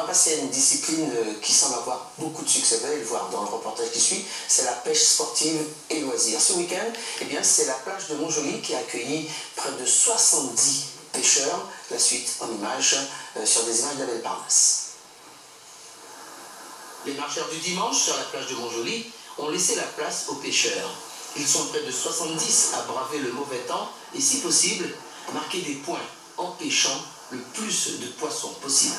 passer à une discipline qui semble avoir beaucoup de succès. Vous allez le voir dans le reportage qui suit, c'est la pêche sportive et loisirs. Ce week-end, eh bien, c'est la plage de Montjoly qui a accueilli près de 70 pêcheurs. La suite en images sur des images d'Abel Parnasse. Les marcheurs du dimanche sur la plage de Montjoly ont laissé la place aux pêcheurs. Ils sont près de 70 à braver le mauvais temps et, si possible, marquer des points en pêchant le plus de poissons possible.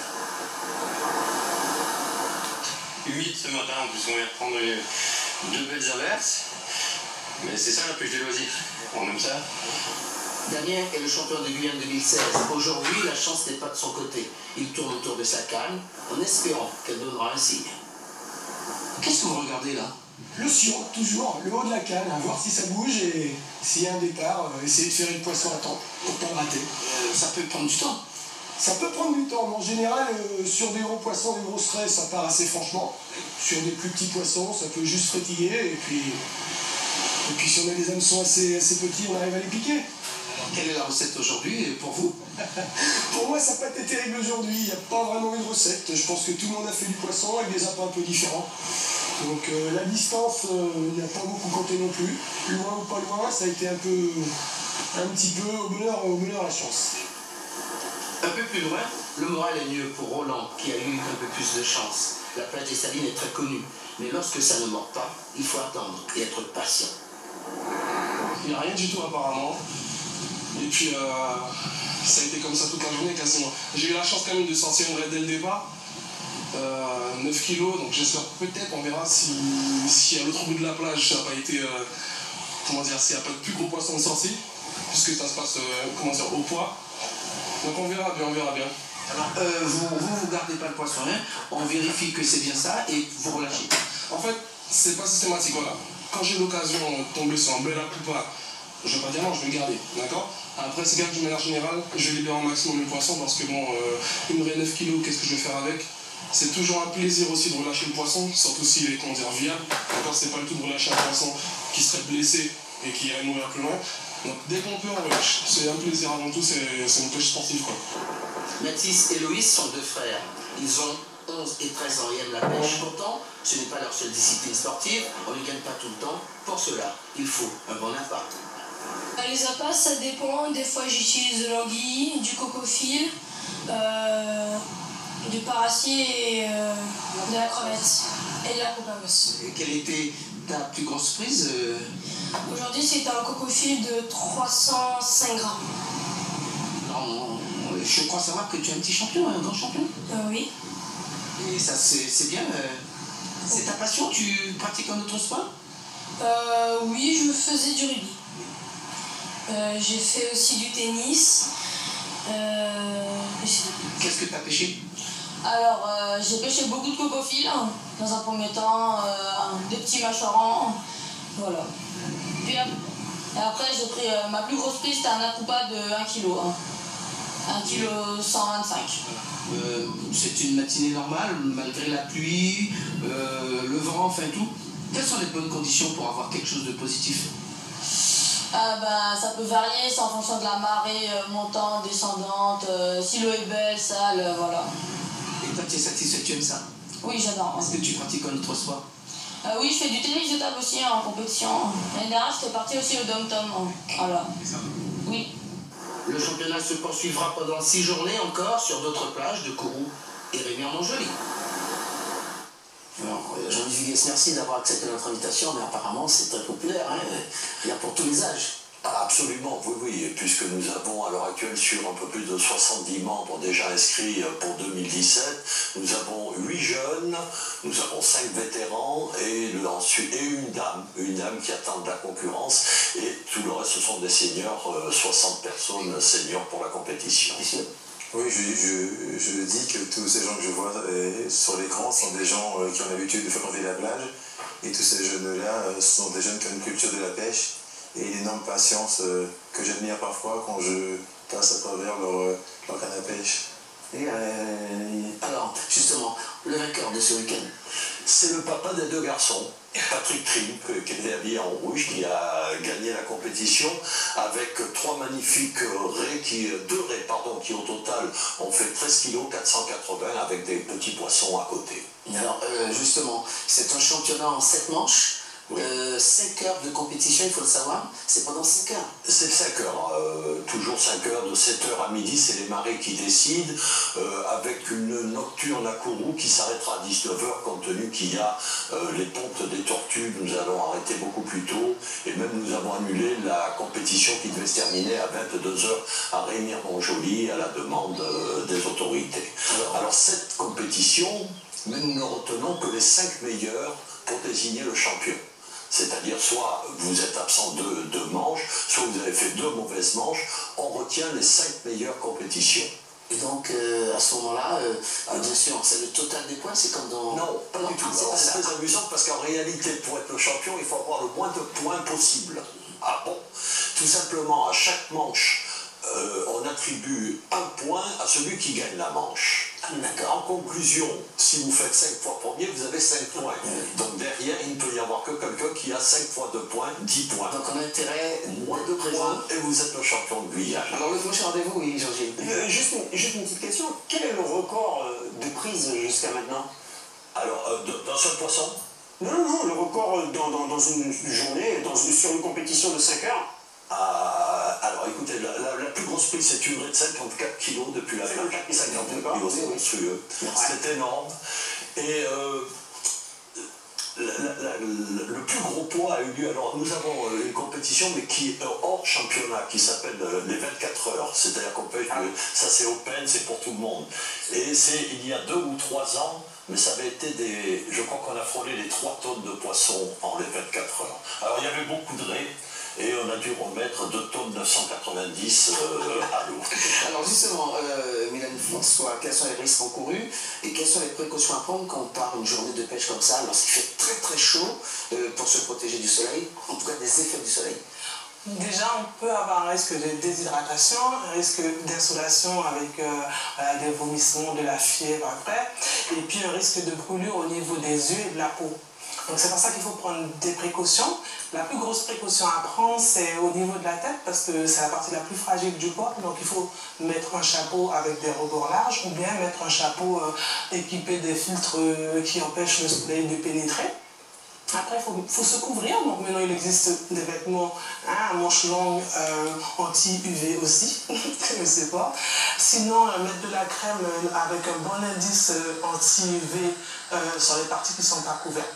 8 ce matin, en plus on vient de prendre deux belles averses. Mais c'est ça la pêche de loisirs, on aime ça. Damien est le champion de Guyane 2016. Aujourd'hui, la chance n'est pas de son côté. Il tourne autour de sa canne en espérant qu'elle donnera un signe. Qu'est-ce que vous regardez là? Le sion, toujours, le haut de la canne, à voir si ça bouge et s'il y a un départ, essayer de faire le poisson à temps pour ne pas le rater. Ça peut prendre du temps. Ça peut prendre du temps, mais en général, sur des gros poissons, des grosses raies, ça part assez franchement. Sur des plus petits poissons, ça peut juste frétiller, et puis si on a des hameçons assez petits, on arrive à les piquer. Alors, quelle est la recette aujourd'hui pour vous? Pour moi, ça n'a pas été terrible aujourd'hui, il n'y a pas vraiment une recette. Je pense que tout le monde a fait du poisson avec des appâts un peu différents. Donc la distance, il n'y a pas beaucoup compté non plus. Loin ou pas loin, ça a été un petit peu au bonheur la chance. Un peu plus loin, le moral est mieux pour Roland, qui a eu un peu plus de chance. La plage des Salines est très connue, mais lorsque ça ne mord pas, il faut attendre et être patient. Il n'y a rien du tout apparemment. Et puis ça a été comme ça toute la journée quasiment. J'ai eu la chance quand même de sortir une raie dès le départ. 9 kilos, donc j'espère peut-être, on verra si à l'autre bout de la plage ça n'a pas été, comment dire, s'il n'y a pas de plus gros poissons de sortie, puisque ça se passe, comment dire, au poids. Donc on verra bien, on verra bien. Alors, vous gardez pas le poisson, hein? On vérifie que c'est bien ça et vous relâchez. En fait, c'est pas systématique, voilà. Quand j'ai l'occasion de tomber sur un bel accoupa, je vais pas dire non, je vais le garder, d'accord? Après, c'est clair que de manière générale, je vais libérer au maximum le poisson parce que bon, une raie 9 kilos, qu'est-ce que je vais faire avec? C'est toujours un plaisir aussi de relâcher le poisson, surtout s'il est, comment dire, viable. D'accord, c'est pas le tout de relâcher un poisson qui serait blessé et qui irait mourir plus loin. Donc dès qu'on peut, on relâche. C'est un plaisir avant tout, c'est une pêche sportive, quoi. Mathis et Loïs sont deux frères. Ils ont 11 et 13 ans et aiment la pêche. Pourtant, ce n'est pas leur seule discipline sportive. On ne gagne pas tout le temps. Pour cela, il faut un bon appât. Les appâts, ça dépend. Des fois, j'utilise de l'anguille, du cocophile, du paracier et de la crevette et de la copamos. Quelle était ta plus grosse prise? Aujourd'hui, c'est un cocophile de 305 grammes. Non, je crois savoir que tu es un petit champion, un grand champion. Oui. Et ça, c'est bien. C'est ta passion? Tu pratiques un autre sport? Oui, je faisais du rugby. J'ai fait aussi du tennis. Qu'est-ce que tu as pêché? Alors, j'ai pêché beaucoup de cocophiles, dans un premier temps, des petits mâcherons, voilà. Puis après, j'ai pris ma plus grosse prise, c'était un accoupa de 1 kg, 1 kg 125. C'est une matinée normale, malgré la pluie, le vent, enfin tout. Quelles sont les bonnes conditions pour avoir quelque chose de positif? Ça peut varier, c'est en fonction de la marée montante, descendante, si l'eau est belle, sale, voilà. Et toi, tu es satisfait, tu aimes ça? Oui, j'adore. Est-ce que tu pratiques un autre sport? Oui, je fais du tennis de table aussi en compétition. L'année dernière, j'étais partie aussi au dom-tom. Voilà. Oui. Le championnat se poursuivra pendant 6 journées encore sur d'autres plages de Kourou et Rémière-Montjoly. Alors, Jean-Yves Hugues, merci d'avoir accepté notre invitation, mais apparemment c'est très populaire, hein. Il y a pour tous les âges. Absolument, oui, oui, puisque nous avons à l'heure actuelle sur un peu plus de 70 membres déjà inscrits pour 2017, nous avons 8 jeunes, nous avons 5 vétérans et une dame qui attend de la concurrence, et tout le reste ce sont des seniors, 60 personnes seniors pour la compétition. Oui, je dis que tous ces gens que je vois sur l'écran sont des gens qui ont l'habitude de fréquenter la plage, et tous ces jeunes-là sont des jeunes qui ont une culture de la pêche et une énorme patience que j'admire parfois quand je passe à travers leur canne à pêche. Et alors, justement, le vainqueur de ce week-end, C'est le papa des deux garçons, Patrick Trim, qui était habillé en rouge, qui a gagné la compétition avec deux raies qui au total ont fait 13 kg 480 avec des petits poissons à côté. Alors justement, c'est un championnat en 7 manches. Oui. 5 heures de compétition, il faut le savoir, c'est pendant 5 heures. C'est 5 heures, toujours 5 heures, de 7 heures à midi, c'est les marées qui décident, avec une nocturne à Kourou qui s'arrêtera à 19 heures, compte tenu qu'il y a les pontes des tortues, nous allons arrêter beaucoup plus tôt, et même nous avons annulé la compétition qui devait se terminer à 22 heures à Rémire-Montjoly, à la demande des autorités. Alors cette compétition, nous ne retenons que les 5 meilleurs pour désigner le champion. C'est-à-dire soit vous êtes absent de 2 manches, soit vous avez fait 2 mauvaises manches, on retient les 5 meilleures compétitions. Et donc à ce moment-là, bien sûr, c'est le total des points, c'est comme dans... Non, pas du tout. C'est très amusant parce qu'en réalité, pour être le champion, il faut avoir le moins de points possible. Ah bon? Tout simplement, à chaque manche, on attribue 1 point à celui qui gagne la manche. En conclusion, si vous faites 5 fois premier, vous avez 5 points. Donc derrière, il ne peut y avoir que quelqu'un qui a 5 fois 2 points, 10 points. Donc on a intérêt moins de points et vous êtes le champion de Guyane. Alors le prochain rendez-vous, oui, Georgie. Juste une petite question. Quel est le record de prise jusqu'à maintenant? Alors, d'un seul poisson? Non, le record dans une journée, sur une compétition de 5 heures. Alors écoutez, la plus grosse prise, c'est une raie de 54 kg depuis la plage. 54 kg, c'est monstrueux. C'est énorme. Et le plus gros poids a eu lieu. Alors nous avons une compétition, mais qui est hors championnat, qui s'appelle les 24 heures. C'est-à-dire qu'on peut. Ça c'est open, c'est pour tout le monde. Et c'est il y a 2 ou 3 ans. Mais ça avait été des... Je crois qu'on a frôlé les 3 tonnes de poissons en les 24 heures. Alors il y avait beaucoup de raies. Et on a dû remettre 2 tonnes 990 à l'eau. Alors justement, Mélanie François, quels sont les risques encourus et quelles sont les précautions à prendre quand on part une journée de pêche comme ça, lorsqu'il fait très très chaud, pour se protéger du soleil, en tout cas des effets du soleil? Déjà, on peut avoir un risque de déshydratation, un risque d'insolation avec des vomissements, de la fièvre après, et puis un risque de brûlure au niveau des yeux et de la peau. Donc c'est pour ça qu'il faut prendre des précautions. La plus grosse précaution à prendre, c'est au niveau de la tête, parce que c'est la partie la plus fragile du corps. Donc il faut mettre un chapeau avec des rebords larges, ou bien mettre un chapeau équipé des filtres qui empêchent le soleil de pénétrer. Après, il faut se couvrir. Donc maintenant, il existe des vêtements à manches longues anti-UV aussi, je ne sais pas. Sinon, mettre de la crème avec un bon indice anti-UV sur les parties qui ne sont pas couvertes.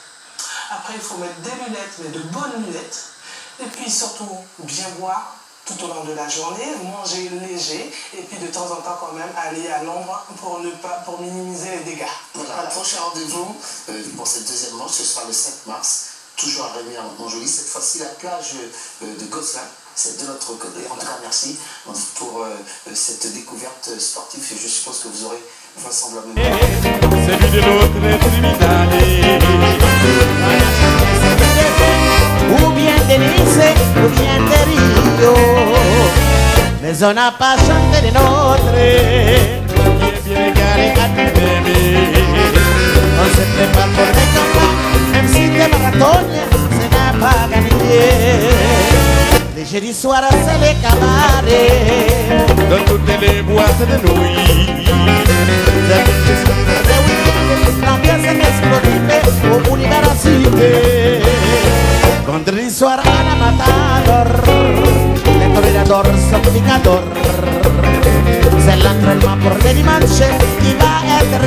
Après, il faut mettre des lunettes, mais de bonnes lunettes. Et puis surtout, bien boire tout au long de la journée, manger léger, et puis de temps en temps quand même aller à l'ombre pour minimiser les dégâts. Voilà. Prochain rendez-vous pour cette deuxième manche, ce sera le 5 mars, toujours à Rémire-Montjoly. Cette fois-ci, la plage de Gosselin, c'est de notre côté. En tout cas, merci pour cette découverte sportive. Et je suppose que vous aurez vraisemblablement... Celui de l'autre extrémité. Ou bien Denise, ou bien de Rio. Mais on n'a pas chanté les nôtres. Qui est bien égaré à tout bébé. On se prépare pour les combats. Même si t'es marathon, ça n'a pas gagné. Les jeudis soirs, c'est les cabarets. Dans toutes les boîtes de nuit. L'ambiance est explosive au université. Contre l'histoire à la matador, les toreadors sont picadors. C'est l'entraînement pour les dimanches qui va être